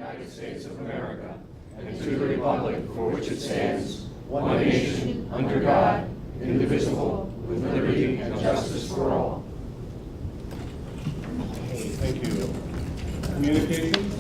United States of America, and to the republic for which it stands, one nation, under God, indivisible, with liberty and justice for all. Thank you. Communications?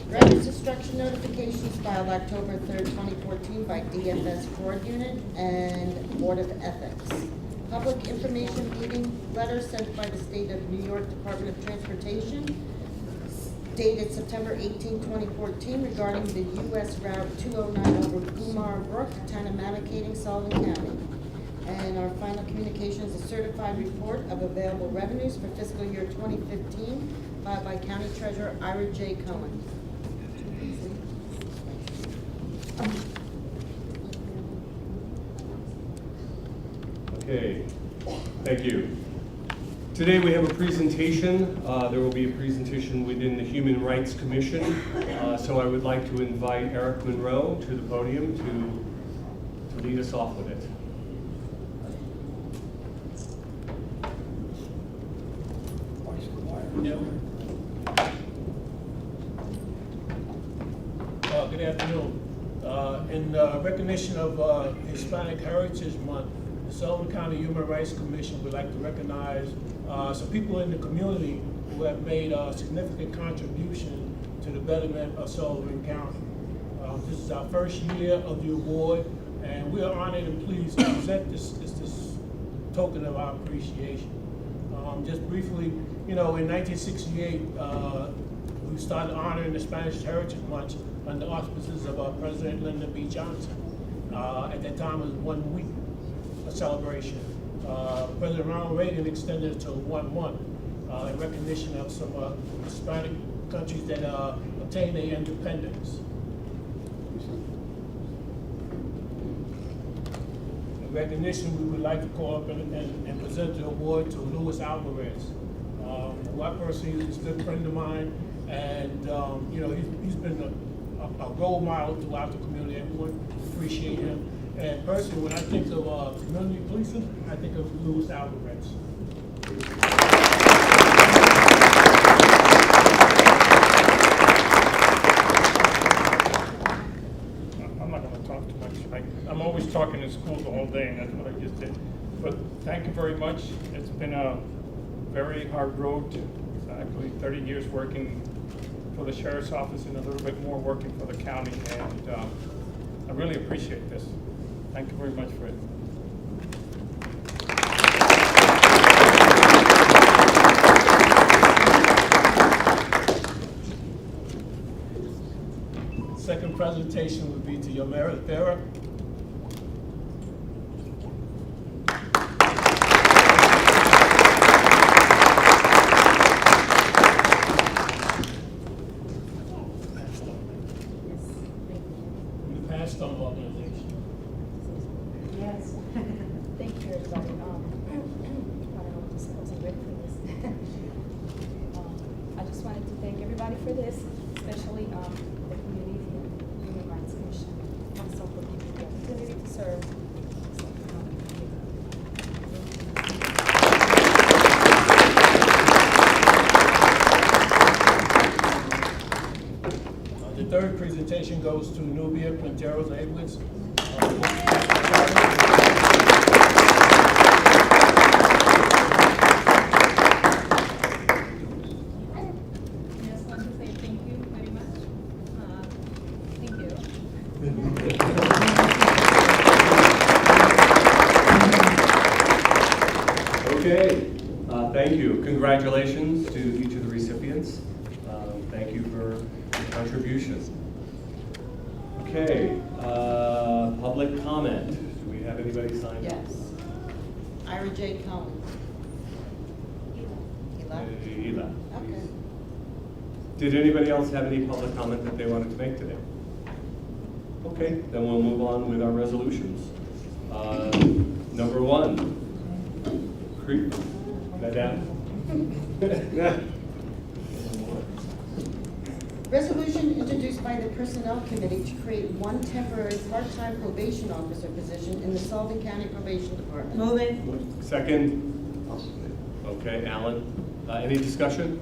Records destruction notifications filed October 3rd, 2014 by DFS Fraud Unit and Board of Ethics. Public information meeting letter sent by the State of New York Department of Transportation dated September 18, 2014 regarding the U.S. Route 209 over Gumar Brook, Town of Mamakating, Sullivan County. And our final communication is a certified report of available revenues for fiscal year 2015 filed by County Treasurer Ira J. Cohen. Okay, thank you. Today we have a presentation. There will be a presentation within the Human Rights Commission. So I would like to invite Eric Monroe to the podium to lead us off with it. Good afternoon. In recognition of Hispanic Heritage Month, the Sullivan County Human Rights Commission would like to recognize some people in the community who have made a significant contribution to the betterment of Sullivan County. This is our first year of the award, and we are honored and pleased to present this token of our appreciation. Just briefly, you know, in 1968, we started honoring the Spanish Heritage Month under the auspices of President Lyndon B. Johnson. At that time, it was 1 week of celebration. President Ronald Reagan extended it to 1 month in recognition of some Hispanic countries that obtained their independence. In recognition, we would like to call up and present the award to Luis Alvarez, who I personally is a good friend of mine, and you know, he's been a role model throughout the community. Everyone appreciate him. And personally, when I think of community policing, I think of Luis Alvarez. I'm not going to talk too much. I'm always talking in schools the whole day, and that's what I just did. But thank you very much. It's been a very hard road. Actually 30 years working for the Sheriff's Office and a little bit more working for the county, and I really appreciate this. Thank you very much for it. Second presentation would be to Yomera Thera. Yes. Thank you, everybody. I wasn't ready for this. I just wanted to thank everybody for this, especially the community and Human Rights Commission, also for giving me the opportunity to serve. The third presentation goes to Nubia Quinteros Edwards. Okay, thank you. Congratulations to each of the recipients. Thank you for your contribution. Okay, public comment. Do we have anybody signed up? Yes. Ira J. Cohen. Eli? Eli. Okay. Did anybody else have any public comment that they wanted to make today? Okay, then we'll move on with our resolutions. Number 1. Madame. Resolution introduced by the Personnel Committee to create one temporary part-time probation officer position in the Sullivan County Probation Department. Move it. Second. Okay, Alan. Any discussion?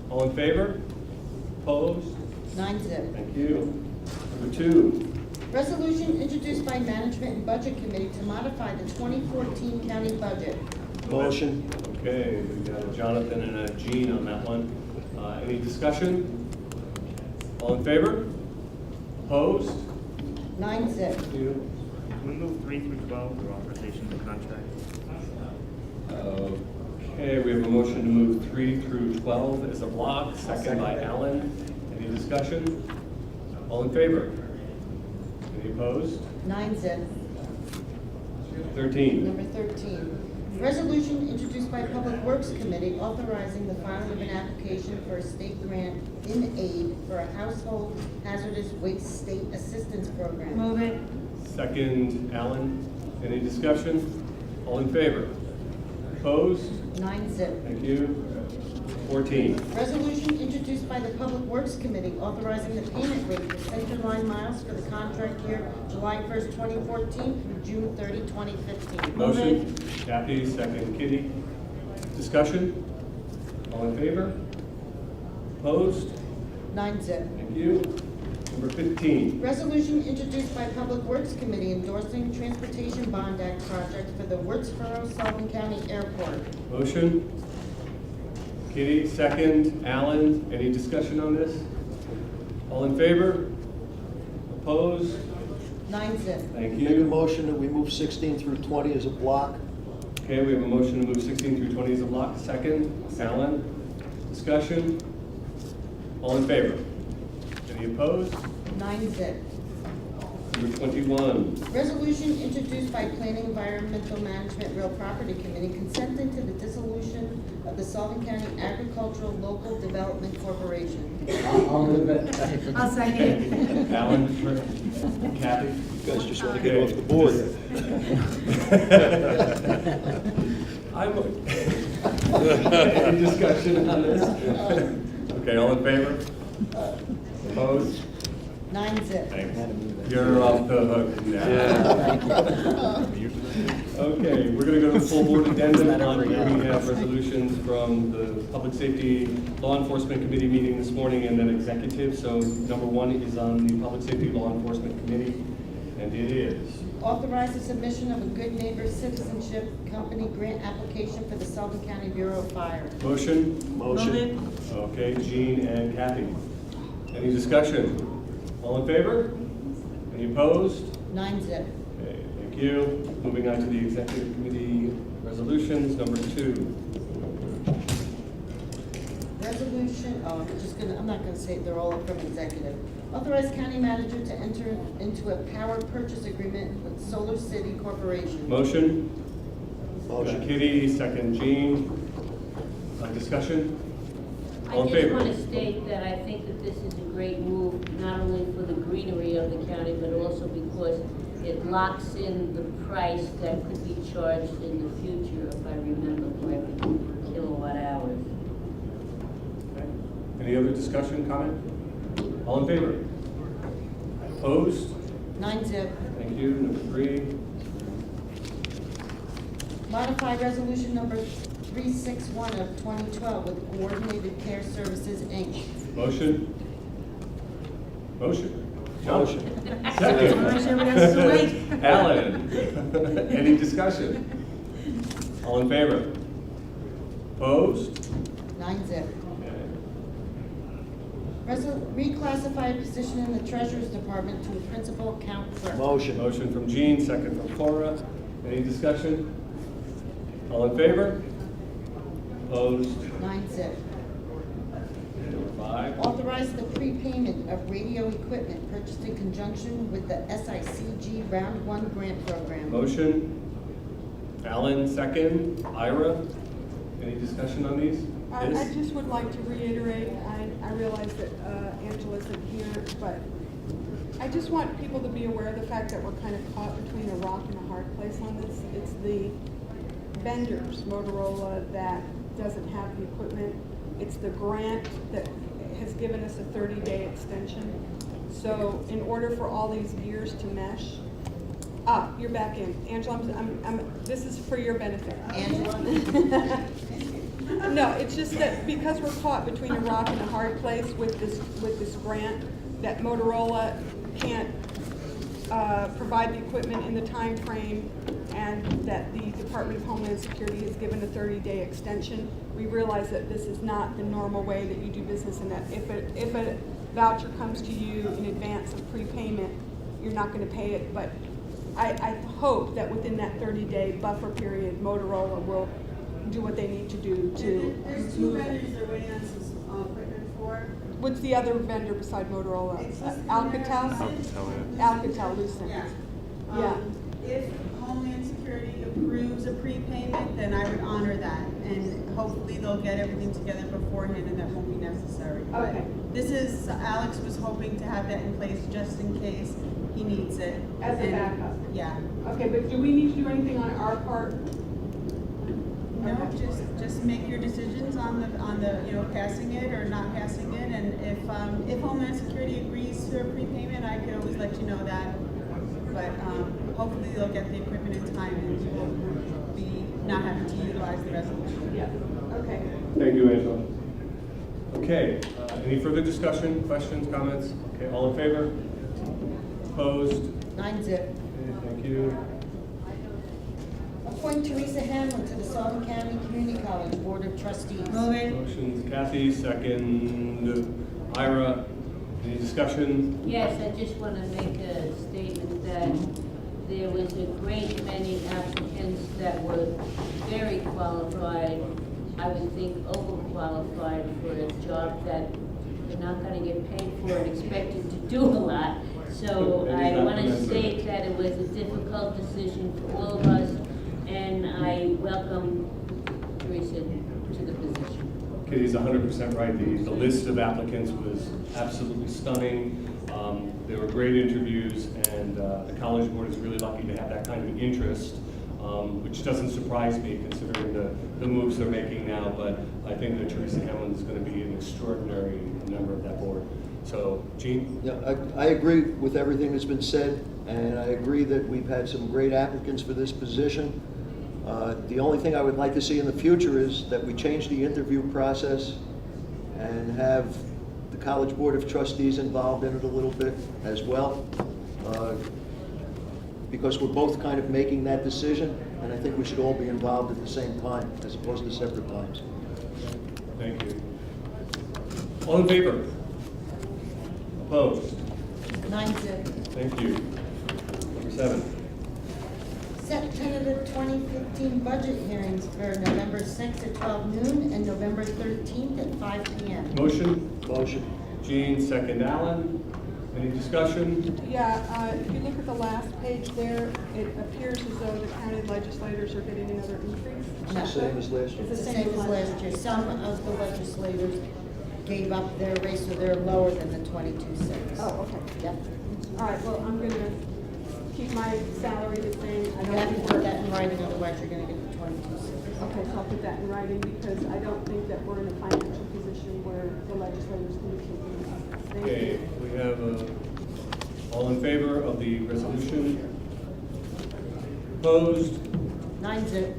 All in favor? Opposed? 9-0. Thank you. Number 2. Resolution introduced by Management and Budget Committee to modify the 2014 county budget. Motion. Okay, we've got a Jonathan and a Jean on that one. Any discussion? All in favor? Opposed? 9-0. Thank you. Can we move 3 through 12, the authorization of the contract? Okay, we have a motion to move 3 through 12 as a block, second by Alan. Any discussion? All in favor? Any opposed? 9-0. 13. Number 13, resolution introduced by Public Works Committee authorizing the filing of an application for a state grant in aid for a household hazardous waste state assistance program. Move it. Second, Alan. Any discussion? All in favor? Opposed? 9-0. Thank you. 14. Resolution introduced by the Public Works Committee authorizing the payment rate for center line miles for the contract year July 1st, 2014 through June 30, 2015. Motion, Kathy, second, Kitty. Discussion? All in favor? Opposed? 9-0. Thank you. Number 15. Resolution introduced by Public Works Committee endorsing Transportation Bond Act project for the Wurtsboro Sullivan County Airport. Motion. Kitty, second. Alan, any discussion on this? All in favor? Opposed? 9-0. Thank Make a you. motion that we move 16 through 20 as a block. Okay, we have a motion to move 16 through 20 as a block. Second, Alan. Discussion? All in favor? Any opposed? 9-0. Number 21. Resolution introduced by Planning Environmental Management Real Property Committee consenting to the dissolution of the Sullivan County Agricultural Local Development Corporation. I'll move it. I'll second it. Alan, Kathy? You guys just want to get off the board. Any discussion on this? Okay, all in favor? Opposed? 9-0. Thanks. You're off the hook now. Okay, we're gonna go to the full board addendum. On here we have resolutions from the Public Safety Law Enforcement Committee meeting this morning and then executive. So number 1 is on the Public Safety Law Enforcement Committee, and it is. Authorize the submission of a Good Neighbor Citizenship Company grant application for the Sullivan County Bureau of Fire. Motion? Motion. Okay, Jean and Kathy. Any discussion? All in favor? Any opposed? 9-0. Okay, thank you. Moving on to the executive committee resolutions, number 2. Resolution, I'm not gonna say, they're all from executive. Authorize county manager to enter into a power purchase agreement with Solar City Corporation. Motion? Motion. Kitty, second Jean. Discussion? I All in just favor? want to state that I think that this is a great move, not only for the greenery of the county, but also because it locks in the price that could be charged in the future, if I remember correctly, per kilowatt hours. Okay. Any other discussion, comment? All in favor? Opposed? 9-0. Thank you. Number 3. Modify resolution number 361 of 2012 with Coordinated Care Services, Inc. Motion? Motion? Motion. Second. Everybody else is awake. Alan? Any discussion? All in favor? Opposed? 9-0. Okay. Reclassify a position in the Treasurer's Department to a principal account clerk. Motion. Motion from Jean, second from Cora. Any discussion? All in favor? Opposed? 9-0. Number 5. Authorize the prepayment of radio equipment purchased in conjunction with the SICG Round 1 grant program. Motion. Alan, second. Ira? Any discussion on these? I Liz? just would like to reiterate, I realize that Angela isn't here, but I just want people to be aware of the fact that we're kind of caught between a rock and a hard place on this. It's the vendors, Motorola, that doesn't have the equipment. It's the grant that has given us a 30-day extension. So in order for all these gears to mesh, you're back in. Angela, this is for your benefit. Angela? No, it's just that because we're caught between a rock and a hard place with this grant, that Motorola can't provide the equipment in the time frame, and that the Department of Homeland Security has given a 30-day extension. We realize that this is not the normal way that you do business, and that if a voucher comes to you in advance of prepayment, you're not going to pay it. But I hope that within that 30-day buffer period, Motorola will do what they need to do to. There's two vendors they're waiting on some equipment for. What's the other vendor beside Motorola? It's listed Alcatel? in there. Alcatel-Lucent. Yeah. Yeah. If Homeland Security approves a prepayment, then I would honor that, and hopefully they'll get everything together beforehand, and that won't be necessary. But Okay. this is, Alex was hoping to have that in place just in case he needs it. As a And- backup. Yeah. Okay, but do we need to do anything on our part? No, Okay. just make your decisions on the passing it or not passing it, and if Homeland Security agrees to a prepayment, I could always let you know that. But hopefully they'll get the equipment in time and we'll be not having to utilize the resolution. Yeah, okay. Thank you, Angela. Okay, any further discussion, questions, comments? Okay, all in favor? Opposed? 9-0. Okay, thank you. Appoint Teresa Hamlin to the Sullivan County Community College Board of Trustees. Motion's Kathy, second Ira. Any discussion? Yes, I just want to make a statement that there was a great many applicants that were very qualified, I would think overqualified for a job that they're not going to get paid for and expected to do a lot. So I want to state that it was a difficult decision for all of us, and I welcome Teresa to the position. Kitty's 100% right. The list of applicants was absolutely stunning. They were great interviews, and the College Board is really lucky to have that kind of interest, which doesn't surprise me considering the moves they're making now. But I think that Teresa Hamlin is going to be an extraordinary member of that board. So, Gene? Yeah, I agree with everything that's been said, and I agree that we've had some great applicants for this position. The only thing I would like to see in the future is that we change the interview process and have the College Board of Trustees involved in it a little bit as well, because we're both kind of making that decision, and I think we should all be involved at the same time as opposed to separate times. Thank you. All in favor? Opposed? 9-0. Thank you. Number 7. Set tentative 2015 budget hearings for November 6th at 12 noon and November 13th at 5 p.m. Motion? Motion. Gene, second Alan. Any discussion? Yeah, if you look at the last page there, it appears as though the county legislators are getting another increase. It's the same as last year. It's the same as last year. Some of the legislators gave up their raise, so they're lower than the 22.6. Oh, okay. Yep. All right, well, I'm gonna keep my salary the same. I You don't have to think put we're- that in writing, otherwise you're gonna get the 22.6. Okay, so I'll put that in writing because I don't think that we're in a financial position where the legislators can be taking us. Thank Okay, you. we have all in favor of the resolution? Opposed? 9-0.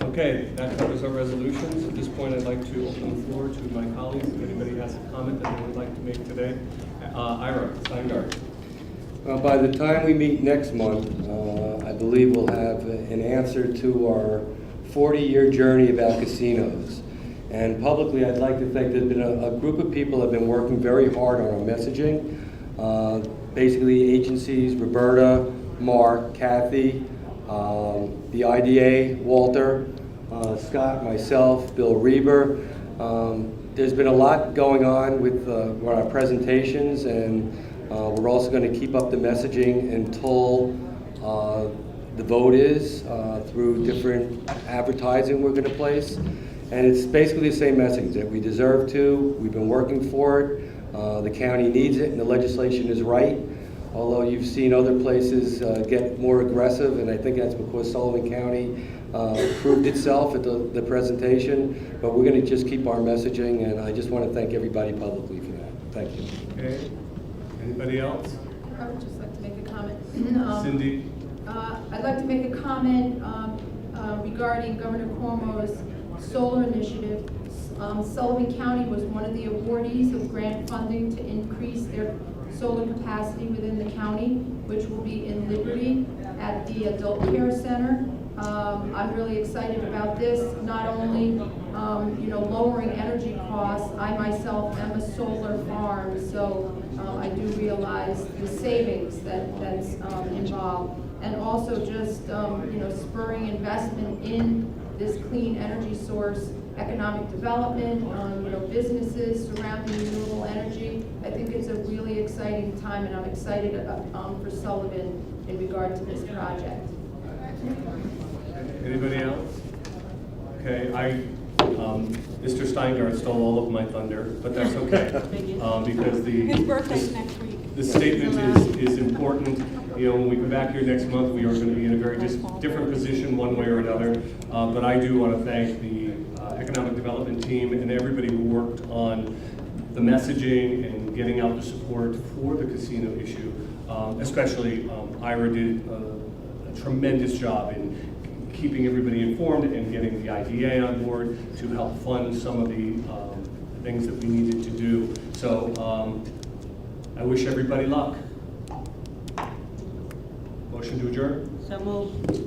Okay, that covers our resolutions. At this point, I'd like to open the floor to my colleagues. If anybody has a comment that they would like to make today. Ira Steingart. By the time we meet next month, I believe we'll have an answer to our 40-year journey about casinos. And publicly, I'd like to thank there's been a group of people that have been working very hard on our messaging. Basically, agencies, Roberta, Mark, Kathy, the IDA, Walter, Scott, myself, Bill Reber. There's been a lot going on with our presentations, and we're also going to keep up the messaging until the vote is through different advertising we're going to place. And it's basically the same message that we deserve to. We've been working for it. The county needs it, and the legislation is right. Although you've seen other places get more aggressive, and I think that's because Sullivan County proved itself at the presentation. But we're going to just keep our messaging, and I just want to thank everybody publicly for that. Thank you. Okay. Anybody else? I would just like to make a comment. Cindy? I'd like to make a comment regarding Governor Cuomo's solar initiative. Sullivan County was one of the awardees of grant funding to increase their solar capacity within the county, which will be in Liberty at the Adult Care Center. I'm really excited about this, not only lowering energy costs. I myself am a solar farm, so I do realize the savings that's involved, and also just spurring investment in this clean energy source, economic development, businesses surrounding renewable energy. I think it's a really exciting time, and I'm excited for Sullivan in regard to this project. Anybody else? Okay, Mr. Steingart stole all of my thunder, but that's okay. Because His birthday's next week. the statement is important. When we come back here next month, we are going to be in a very different position one way or another. But I do want to thank the Economic Development team and everybody who worked on the messaging and getting out the support for the casino issue. Especially Ira did a tremendous job in keeping everybody informed and getting the IDA on board to help fund some of the things that we needed to do. So I wish everybody luck. Motion to adjourn? So moved.